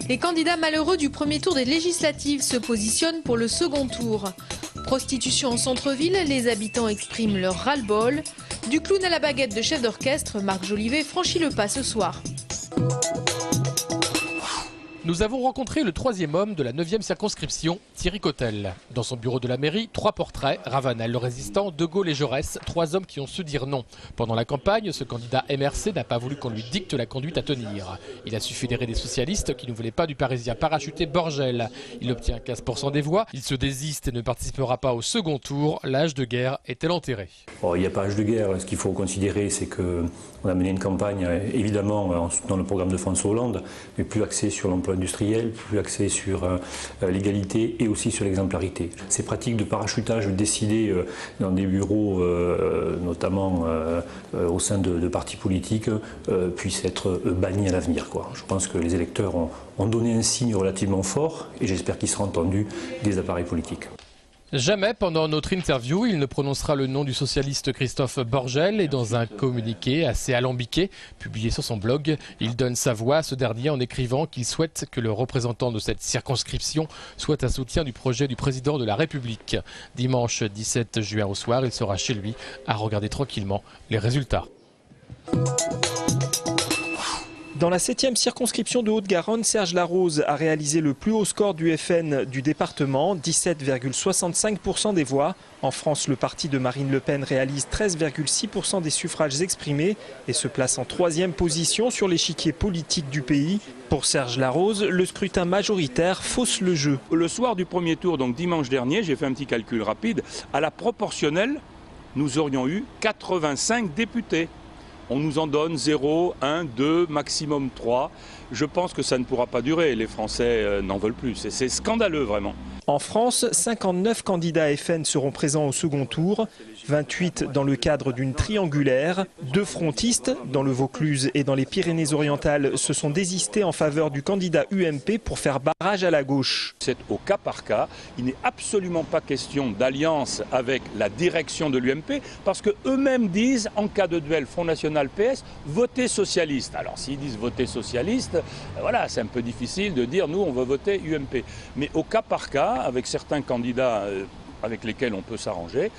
Les candidats malheureux du premier tour des législatives se positionnent pour le second tour. Prostitution en centre-ville, les habitants expriment leur ras-le-bol. Du clown à la baguette de chef d'orchestre, Marc Jolivet franchit le pas ce soir. Nous avons rencontré le troisième homme de la 9e circonscription, Thierry Cottel. Dans son bureau de la mairie, 3 portraits, Ravanel le résistant, De Gaulle et Jaurès, 3 hommes qui ont su dire non. Pendant la campagne, ce candidat MRC n'a pas voulu qu'on lui dicte la conduite à tenir. Il a su fédérer des socialistes qui ne voulaient pas du Parisien parachuté Borgel. Il obtient 15% des voix, il se désiste et ne participera pas au second tour. L'âge de guerre est-elle enterré? Il n'y a pas âge de guerre. Ce qu'il faut considérer, c'est qu'on a mené une campagne, évidemment, en soutenant le programme de François Hollande, mais plus axée sur l'emploi industriel, plus axé sur l'égalité et aussi sur l'exemplarité. Ces pratiques de parachutage décidées dans des bureaux, notamment au sein de partis politiques, puissent être bannies à l'avenir. Je pense que les électeurs ont donné un signe relativement fort et j'espère qu'il sera entendu des appareils politiques. Jamais pendant notre interview, il ne prononcera le nom du socialiste Christophe Borgel et dans un communiqué assez alambiqué publié sur son blog, il donne sa voix à ce dernier en écrivant qu'il souhaite que le représentant de cette circonscription soit un soutien du projet du président de la République. Dimanche 17 juin au soir, il sera chez lui à regarder tranquillement les résultats. Dans la 7e circonscription de Haute-Garonne, Serge Larose a réalisé le plus haut score du FN du département, 17,65% des voix. En France, le parti de Marine Le Pen réalise 13,6% des suffrages exprimés et se place en 3e position sur l'échiquier politique du pays. Pour Serge Larose, le scrutin majoritaire fausse le jeu. Le soir du premier tour, donc dimanche dernier, j'ai fait un petit calcul rapide, à la proportionnelle, nous aurions eu 85 députés. On nous en donne 0, 1, 2, maximum 3. Je pense que ça ne pourra pas durer. Les Français n'en veulent plus. C'est scandaleux, vraiment. En France, 59 candidats FN seront présents au second tour, 28 dans le cadre d'une triangulaire. 2 frontistes, dans le Vaucluse et dans les Pyrénées-Orientales, se sont désistés en faveur du candidat UMP pour faire barrage à la gauche. C'est au cas par cas. Il n'est absolument pas question d'alliance avec la direction de l'UMP parce qu'eux-mêmes disent, en cas de duel Front National PS, votez socialiste. Alors s'ils disent voter socialiste, voilà, c'est un peu difficile de dire nous on va voter UMP. Mais au cas par cas, avec certains candidats avec lesquels on peut s'arranger,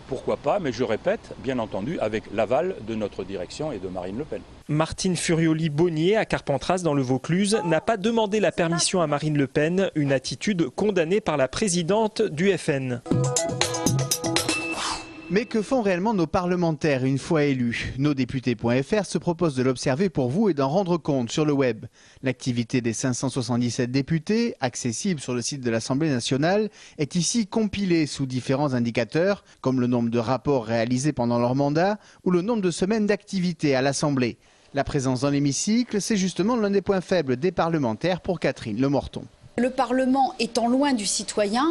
pourquoi pas, mais je répète, bien entendu, avec l'aval de notre direction et de Marine Le Pen. Martine Furioli-Bonnier, à Carpentras dans le Vaucluse, n'a pas demandé la permission à Marine Le Pen, une attitude condamnée par la présidente du FN. Mais que font réellement nos parlementaires une fois élus? Nosdéputés.fr se propose de l'observer pour vous et d'en rendre compte sur le web. L'activité des 577 députés, accessible sur le site de l'Assemblée nationale, est ici compilée sous différents indicateurs, comme le nombre de rapports réalisés pendant leur mandat ou le nombre de semaines d'activité à l'Assemblée. La présence dans l'hémicycle, c'est justement l'un des points faibles des parlementaires pour Catherine Lemorton. Le Parlement étant loin du citoyen,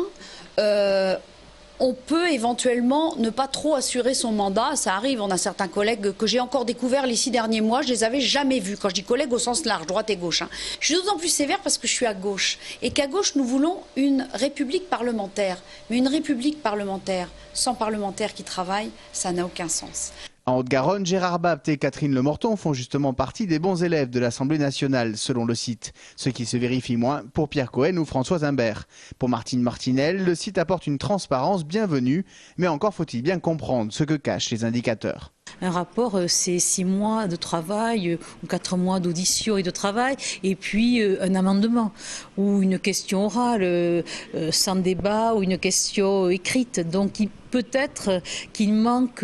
on peut éventuellement ne pas trop assurer son mandat. Ça arrive, on a certains collègues que j'ai encore découverts les 6 derniers mois, je les avais jamais vus. Quand je dis collègues au sens large, droite et gauche. Je suis d'autant plus sévère parce que je suis à gauche. Et qu'à gauche, nous voulons une république parlementaire. Mais une république parlementaire sans parlementaires qui travaillent, ça n'a aucun sens. En Haute-Garonne, Gérard Bapt et Catherine Lemorton font justement partie des bons élèves de l'Assemblée nationale, selon le site. Ce qui se vérifie moins pour Pierre Cohen ou Françoise Imbert. Pour Martine Martinel, le site apporte une transparence bienvenue, mais encore faut-il bien comprendre ce que cachent les indicateurs. Un rapport, c'est 6 mois de travail, ou 4 mois d'audition et de travail, et puis un amendement, ou une question orale, sans débat, ou une question écrite. Donc peut-être qu'il manque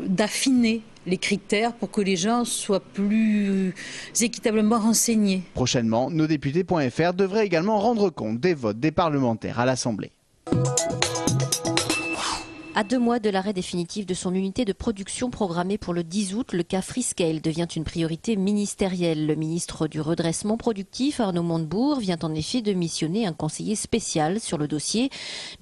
d'affiner les critères pour que les gens soient plus équitablement renseignés. Prochainement, nosdéputés.fr devrait également rendre compte des votes des parlementaires à l'Assemblée. À 2 mois de l'arrêt définitif de son unité de production programmée pour le 10 août, le cas Freescale devient une priorité ministérielle. Le ministre du redressement productif, Arnaud Montebourg, vient en effet de missionner un conseiller spécial sur le dossier.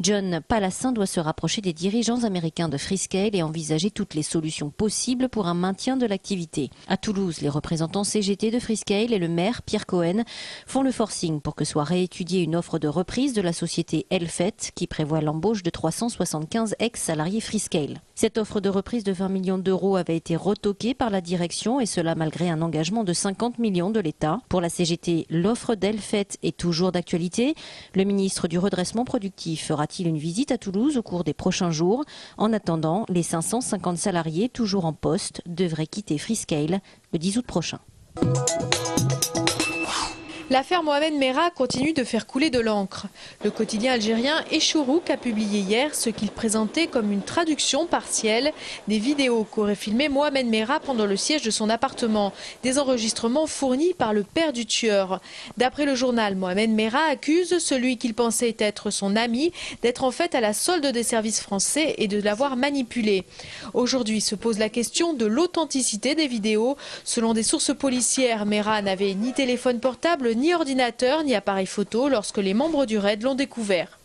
John Palassin doit se rapprocher des dirigeants américains de Freescale et envisager toutes les solutions possibles pour un maintien de l'activité. À Toulouse, les représentants CGT de Freescale et le maire, Pierre Cohen, font le forcing pour que soit réétudiée une offre de reprise de la société Elfet qui prévoit l'embauche de 375 ex-salariés Freescale. Cette offre de reprise de 20 millions d'euros avait été retoquée par la direction et cela malgré un engagement de 50 millions de l'État. Pour la CGT, l'offre d'Elfet est toujours d'actualité. Le ministre du redressement productif fera-t-il une visite à Toulouse au cours des prochains jours? En attendant, les 550 salariés toujours en poste devraient quitter Freescale le 10 août prochain. L'affaire Mohamed Merah continue de faire couler de l'encre. Le quotidien algérien Echourouk a publié hier ce qu'il présentait comme une traduction partielle des vidéos qu'aurait filmé Mohamed Merah pendant le siège de son appartement. Des enregistrements fournis par le père du tueur. D'après le journal, Mohamed Merah accuse celui qu'il pensait être son ami d'être en fait à la solde des services français et de l'avoir manipulé. Aujourd'hui se pose la question de l'authenticité des vidéos. Selon des sources policières, Merah n'avait ni téléphone portable, ni ordinateur, ni appareil photo lorsque les membres du raid l'ont découvert.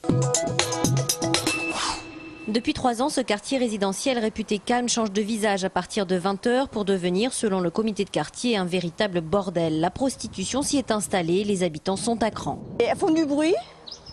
Depuis 3 ans, ce quartier résidentiel réputé calme change de visage à partir de 20h pour devenir, selon le comité de quartier, un véritable bordel. La prostitution s'y est installée, les habitants sont à cran. Elles font du bruit,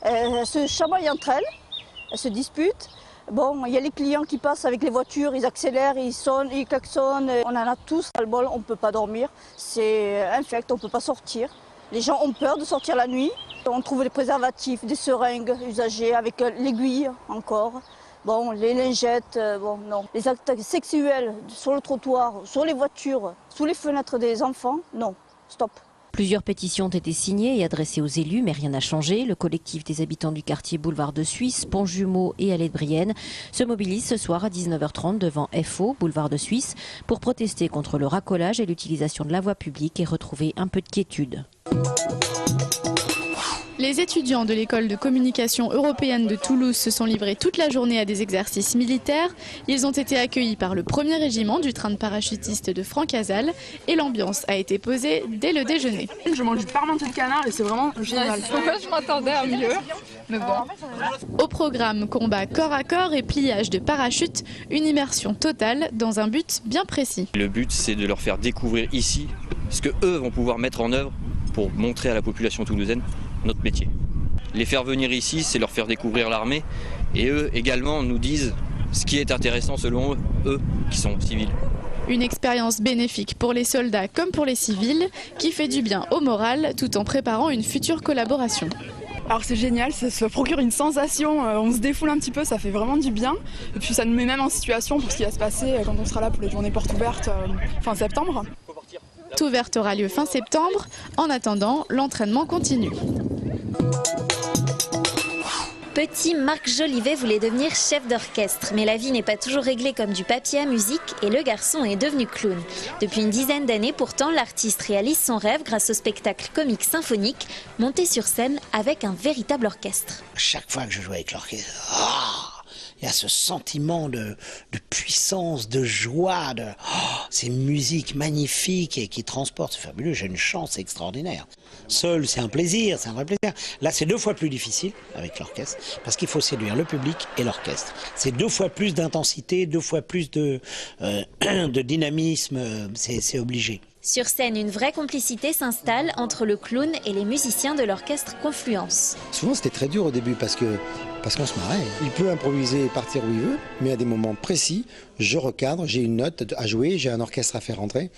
elles se chamaillent entre elles se disputent. Bon, il y a les clients qui passent avec les voitures, ils accélèrent, ils sonnent, ils klaxonnent. On en a tous ras le bol, on ne peut pas dormir, c'est infect, on ne peut pas sortir. Les gens ont peur de sortir la nuit. On trouve des préservatifs, des seringues usagées avec l'aiguille encore. Bon, les lingettes, bon, non. Les actes sexuels sur le trottoir, sur les voitures, sous les fenêtres des enfants, non, stop. Plusieurs pétitions ont été signées et adressées aux élus, mais rien n'a changé. Le collectif des habitants du quartier Boulevard de Suisse, Pont-Jumeau et Allée de Brienne se mobilise ce soir à 19h30 devant FO, Boulevard de Suisse, pour protester contre le racolage et l'utilisation de la voie publique et retrouver un peu de quiétude. Les étudiants de l'école de communication européenne de Toulouse se sont livrés toute la journée à des exercices militaires. Ils ont été accueillis par le 1er régiment du train de parachutistes de Francazal et l'ambiance a été posée dès le déjeuner. Je mange du parmentier de canard et c'est vraiment génial. Je m'attendais à mieux, mais bon. Au programme, combat corps à corps et pliage de parachute, une immersion totale dans un but bien précis. Le but, c'est de leur faire découvrir ici ce que eux vont pouvoir mettre en œuvre pour montrer à la population toulousaine notre métier. Les faire venir ici, c'est leur faire découvrir l'armée et eux également nous disent ce qui est intéressant selon eux qui sont civils. Une expérience bénéfique pour les soldats comme pour les civils qui fait du bien au moral tout en préparant une future collaboration. Alors c'est génial, ça procure une sensation, on se défoule un petit peu, ça fait vraiment du bien. Et puis ça nous met même en situation pour ce qui va se passer quand on sera là pour les journées portes ouvertes fin septembre. Tout vert aura lieu fin septembre. En attendant, l'entraînement continue. Petit Marc Jolivet voulait devenir chef d'orchestre, mais la vie n'est pas toujours réglée comme du papier à musique et le garçon est devenu clown. Depuis une dizaine d'années pourtant, l'artiste réalise son rêve grâce au spectacle comique symphonique, monté sur scène avec un véritable orchestre. Chaque fois que je joue avec l'orchestre, il y a ce sentiment de puissance, de joie, ces musiques magnifiques et qui transportent, c'est fabuleux, j'ai une chance extraordinaire. Seul, c'est un plaisir, c'est un vrai plaisir. Là, c'est 2 fois plus difficile avec l'orchestre, parce qu'il faut séduire le public et l'orchestre. C'est 2 fois plus d'intensité, 2 fois plus de dynamisme, c'est obligé. Sur scène, une vraie complicité s'installe entre le clown et les musiciens de l'orchestre Confluence. Souvent, c'était très dur au début parce qu'on se marrait. Il peut improviser et partir où il veut, mais à des moments précis, je recadre, j'ai une note à jouer, j'ai un orchestre à faire rentrer.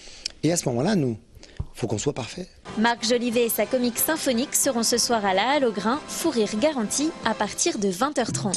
Et à ce moment-là, il faut qu'on soit parfait. Marc Jolivet et sa comique symphonique seront ce soir à la Halle au Grain, fou rire garanti à partir de 20h30.